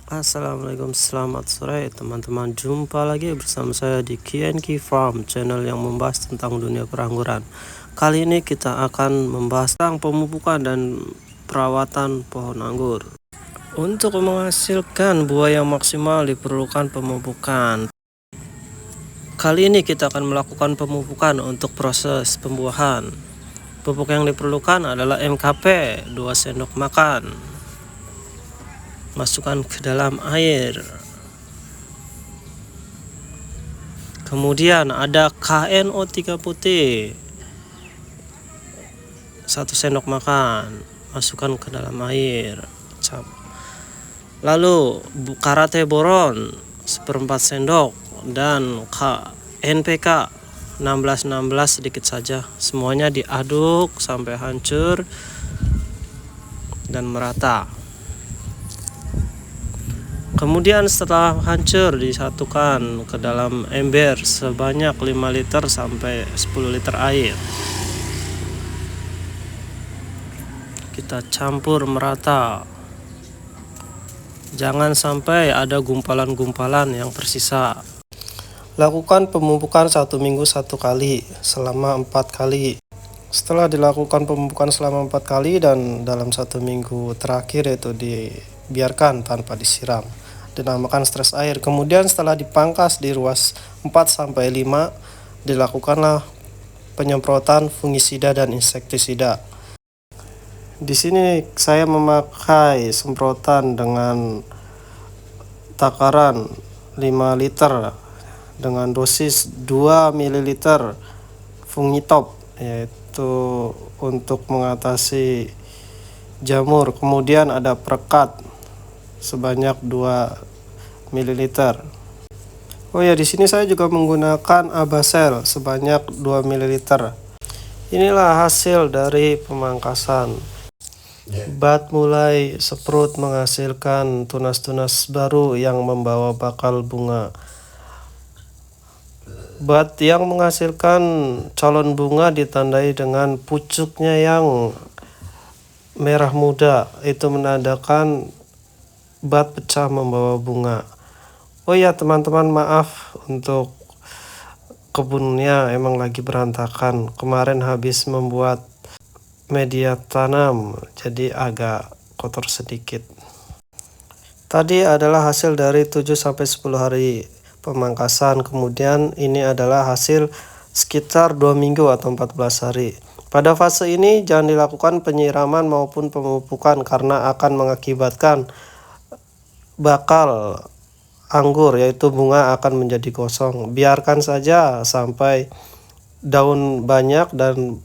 Assalamualaikum, selamat sore teman-teman. Jumpa lagi bersama saya di KNK Farm, channel yang membahas tentang dunia perangguran. Kali ini kita akan membahas tentang pemupukan dan perawatan pohon anggur. Untuk menghasilkan buah yang maksimal diperlukan pemupukan. Kali ini kita akan melakukan pemupukan untuk proses pembuahan. Pupuk yang diperlukan adalah MKP 2 sendok makan. Masukkan ke dalam air. Kemudian ada KNO3 putih 1 sendok makan, masukkan ke dalam air. Lalu karate boron 1/4 sendok dan NPK 16 sedikit saja. Semuanya diaduk sampai hancur dan merata. Kemudian setelah hancur disatukan ke dalam ember sebanyak 5 liter sampai 10 liter air. Kita campur merata. Jangan sampai ada gumpalan-gumpalan yang tersisa. Lakukan pemupukan 1 minggu 1 kali selama 4 kali. Setelah dilakukan pemupukan selama 4 kali dan dalam 1 minggu terakhir itu dibiarkan tanpa disiram, dinamakan stres air. Kemudian setelah dipangkas di ruas 4-5 dilakukanlah penyemprotan fungisida dan insektisida. Di sini saya memakai semprotan dengan takaran 5 liter dengan dosis 2 ml Fungitop, yaitu untuk mengatasi jamur. Kemudian ada perekat sebanyak 2 ml. Oh ya, di sini saya juga menggunakan Abasel sebanyak 2 ml. Inilah hasil dari pemangkasan. Bat mulai seprut menghasilkan tunas-tunas baru yang membawa bakal bunga. Bat yang menghasilkan calon bunga ditandai dengan pucuknya yang merah muda, itu menandakan bat pecah membawa bunga. Oh ya teman-teman, maaf untuk kebunnya emang lagi berantakan. Kemarin habis membuat media tanam jadi agak kotor sedikit. Tadi adalah hasil dari 7-10 hari pemangkasan. Kemudian ini adalah hasil sekitar 2 minggu atau 14 hari. Pada fase ini jangan dilakukan penyiraman maupun pemupukan karena akan mengakibatkan bakal anggur, yaitu bunga, akan menjadi kosong. Biarkan saja sampai daun banyak dan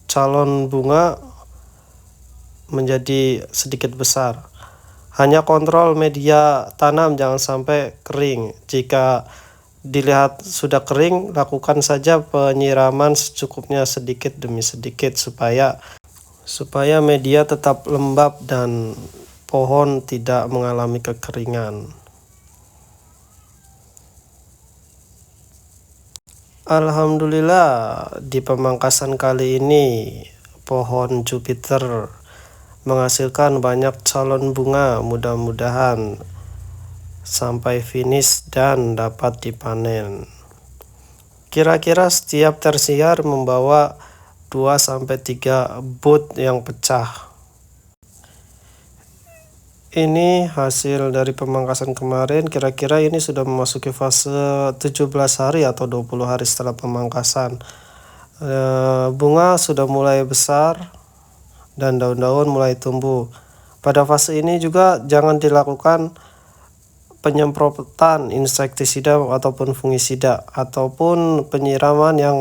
calon bunga menjadi sedikit besar. Hanya kontrol media tanam jangan sampai kering. Jika dilihat sudah kering, lakukan saja penyiraman secukupnya sedikit demi sedikit supaya media tetap lembab dan pohon tidak mengalami kekeringan. Alhamdulillah, di pemangkasan kali ini pohon Jupiter menghasilkan banyak calon bunga. Mudah-mudahan sampai finish dan dapat dipanen. Kira-kira setiap tersiar membawa 2-3 bud yang pecah. Ini hasil dari pemangkasan kemarin. Kira-kira ini sudah memasuki fase 17 hari atau 20 hari setelah pemangkasan. Bunga sudah mulai besar dan daun-daun mulai tumbuh. Pada fase ini juga jangan dilakukan penyemprotan insektisida ataupun fungisida ataupun penyiraman yang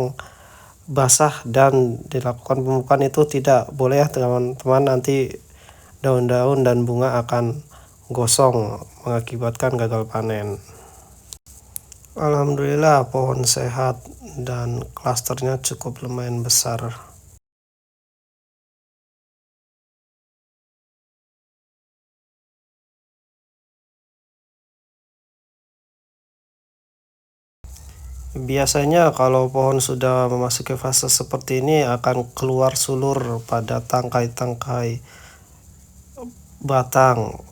basah dan dilakukan pemupukan itu tidak boleh ya teman-teman. Nanti daun-daun dan bunga akan gosong mengakibatkan gagal panen. Alhamdulillah pohon sehat dan klasternya cukup lumayan besar. Biasanya kalau pohon sudah memasuki fase seperti ini akan keluar sulur pada tangkai-tangkai batang.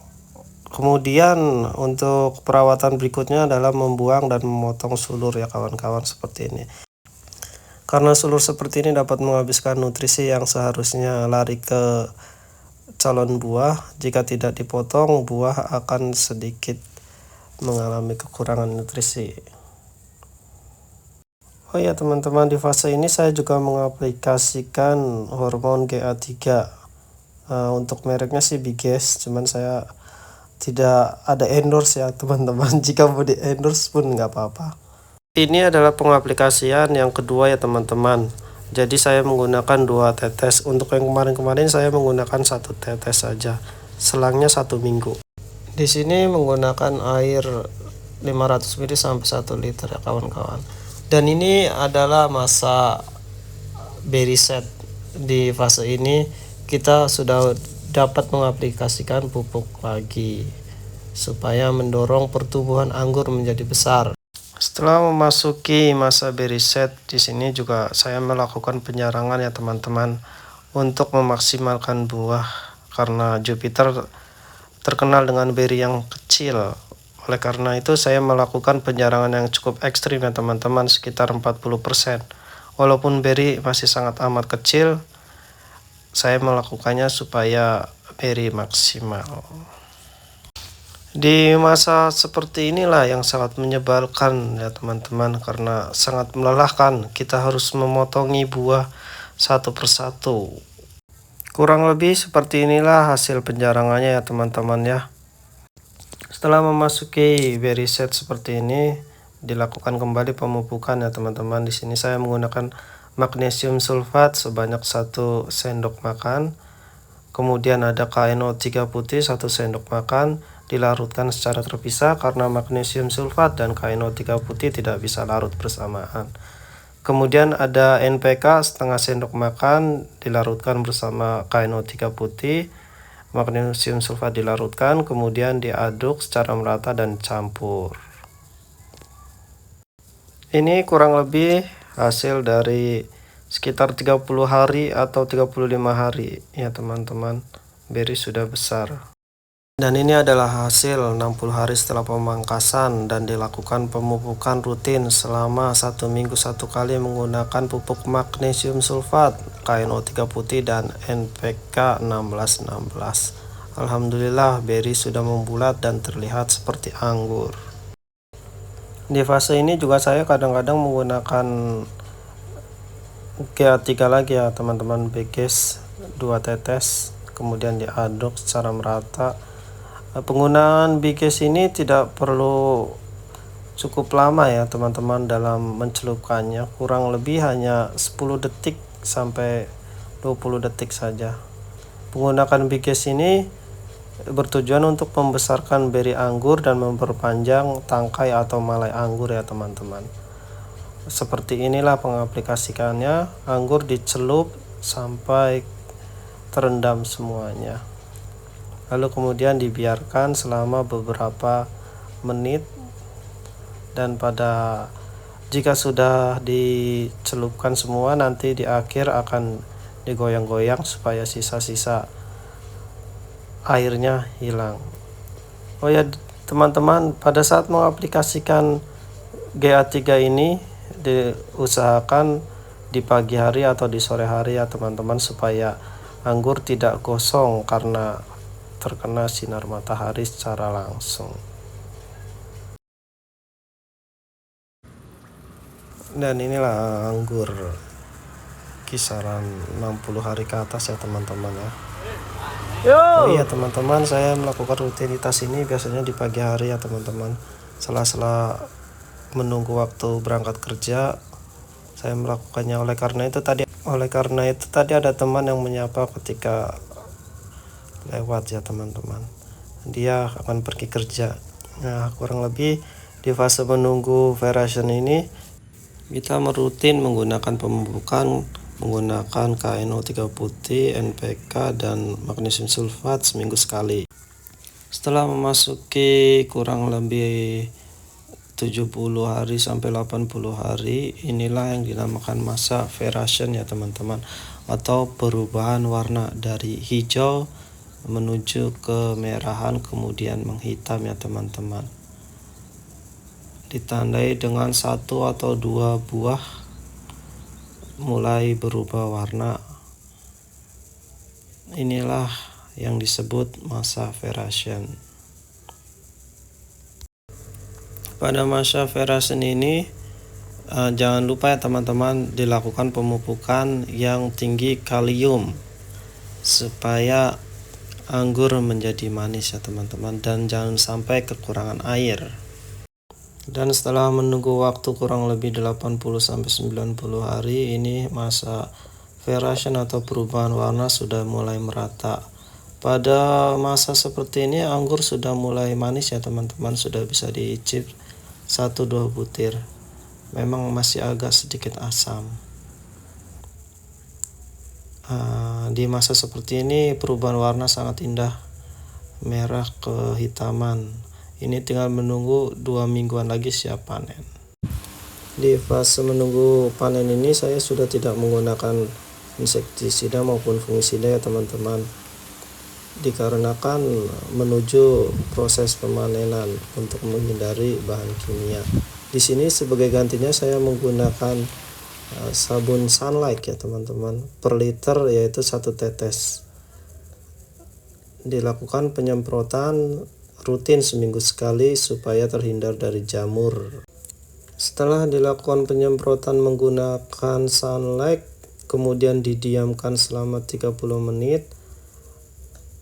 Kemudian untuk perawatan berikutnya adalah membuang dan memotong sulur ya kawan-kawan, seperti ini. Karena sulur seperti ini dapat menghabiskan nutrisi yang seharusnya lari ke calon buah. Jika tidak dipotong, buah akan sedikit mengalami kekurangan nutrisi. Oh ya teman-teman, di fase ini saya juga mengaplikasikan hormon GA3. Untuk mereknya sih Biges, cuman saya tidak ada endorse ya teman-teman. Jika mau di endorse pun nggak apa-apa. Ini adalah pengaplikasian yang kedua ya teman-teman. Jadi saya menggunakan 2 tetes. Untuk yang kemarin-kemarin saya menggunakan 1 tetes saja. Selangnya 1 minggu. Di sini menggunakan air 500 ml sampai 1 liter ya kawan-kawan. Dan ini adalah masa berry set. Di fase ini kita sudah dapat mengaplikasikan pupuk lagi supaya mendorong pertumbuhan anggur menjadi besar. Setelah memasuki masa berry set, di sini juga saya melakukan penyarangan ya teman-teman untuk memaksimalkan buah, karena Jupiter terkenal dengan berry yang kecil. Oleh karena itu saya melakukan penyarangan yang cukup ekstrim ya teman-teman, sekitar 40%. Walaupun berry masih sangat amat kecil, saya melakukannya supaya berry maksimal. Di masa seperti inilah yang sangat menyebalkan ya teman-teman, karena sangat melelahkan. Kita harus memotongi buah satu persatu. Kurang lebih seperti inilah hasil penjarangannya ya teman-teman ya. Setelah memasuki berry set seperti ini, dilakukan kembali pemupukan ya teman-teman. Di sini saya menggunakan magnesium sulfat sebanyak 1 sendok makan. Kemudian ada KNO3 putih 1 sendok makan, dilarutkan secara terpisah karena magnesium sulfat dan KNO3 putih tidak bisa larut bersamaan. Kemudian ada NPK setengah sendok makan, dilarutkan bersama KNO3 putih, magnesium sulfat dilarutkan, kemudian diaduk secara merata dan campur. Ini kurang lebih hasil dari sekitar 30 hari atau 35 hari ya teman-teman, berry sudah besar. Dan ini adalah hasil 60 hari setelah pemangkasan dan dilakukan pemupukan rutin selama 1 minggu 1 kali menggunakan pupuk magnesium sulfat, KNO3 putih dan NPK 1616. Alhamdulillah berry sudah membulat dan terlihat seperti anggur. Di fase ini juga saya kadang-kadang menggunakan GA3 lagi ya teman-teman, Biges 2 tetes, kemudian diaduk secara merata. Penggunaan Biges ini tidak perlu cukup lama ya teman-teman dalam mencelupkannya, kurang lebih hanya 10 detik sampai 20 detik saja. Menggunakan Biges ini bertujuan untuk membesarkan beri anggur dan memperpanjang tangkai atau malai anggur ya teman-teman. Seperti inilah pengaplikasikannya, anggur dicelup sampai terendam semuanya. Lalu kemudian dibiarkan selama beberapa menit, dan jika sudah dicelupkan semua, nanti di akhir akan digoyang-goyang supaya sisa-sisa airnya hilang. Oh ya teman-teman, pada saat mengaplikasikan GA3 ini diusahakan di pagi hari atau di sore hari ya teman-teman, supaya anggur tidak gosong karena terkena sinar matahari secara langsung. Dan inilah anggur kisaran 60 hari ke atas ya teman-teman ya. Oh iya teman-teman, saya melakukan rutinitas ini biasanya di pagi hari ya teman-teman. Sela-sela menunggu waktu berangkat kerja, saya melakukannya. Oleh karena itu tadi ada teman yang menyapa ketika lewat ya teman-teman. Dia akan pergi kerja. Nah, kurang lebih di fase menunggu aeration ini kita merutin menggunakan pemupukan menggunakan KNO3 putih, NPK dan magnesium sulfat seminggu sekali. Setelah memasuki kurang lebih 70 hari sampai 80 hari, inilah yang dinamakan masa aeration ya teman-teman, atau perubahan warna dari hijau menuju kemerahan kemudian menghitam ya teman-teman. Ditandai dengan 1 atau 2 buah mulai berubah warna. Inilah yang disebut masa verasen. Pada masa verasen ini jangan lupa ya teman-teman, dilakukan pemupukan yang tinggi kalium supaya anggur menjadi manis ya teman-teman, dan jangan sampai kekurangan air. Dan setelah menunggu waktu kurang lebih 80-90 hari, ini masa verasen atau perubahan warna sudah mulai merata. Pada masa seperti ini anggur sudah mulai manis ya teman-teman, sudah bisa diicip 1-2 butir. Memang masih agak sedikit asam. Di masa seperti ini perubahan warna sangat indah, merah kehitaman. Ini tinggal menunggu 2 mingguan lagi siap panen. Di fase menunggu panen ini saya sudah tidak menggunakan insektisida maupun fungisida ya teman-teman, dikarenakan menuju proses pemanenan untuk menghindari bahan kimia. Di sini sebagai gantinya saya menggunakan sabun Sunlight ya teman-teman, per liter yaitu 1 tetes. Dilakukan penyemprotan rutin seminggu sekali supaya terhindar dari jamur. Setelah dilakukan penyemprotan menggunakan Sunlight, kemudian didiamkan selama 30 menit.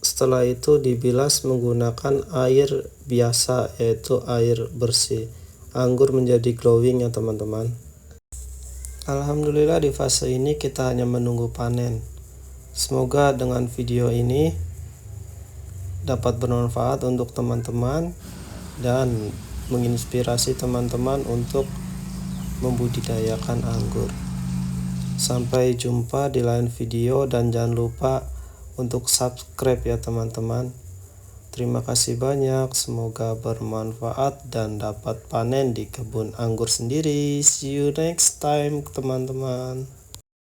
Setelah itu dibilas menggunakan air biasa, yaitu air bersih. Anggur menjadi glowing ya teman-teman. Alhamdulillah di fase ini kita hanya menunggu panen. Semoga dengan video ini dapat bermanfaat untuk teman-teman dan menginspirasi teman-teman untuk membudidayakan anggur. Sampai jumpa di lain video dan jangan lupa untuk subscribe ya teman-teman. Terima kasih banyak, semoga bermanfaat dan dapat panen di kebun anggur sendiri. See you next time teman-teman.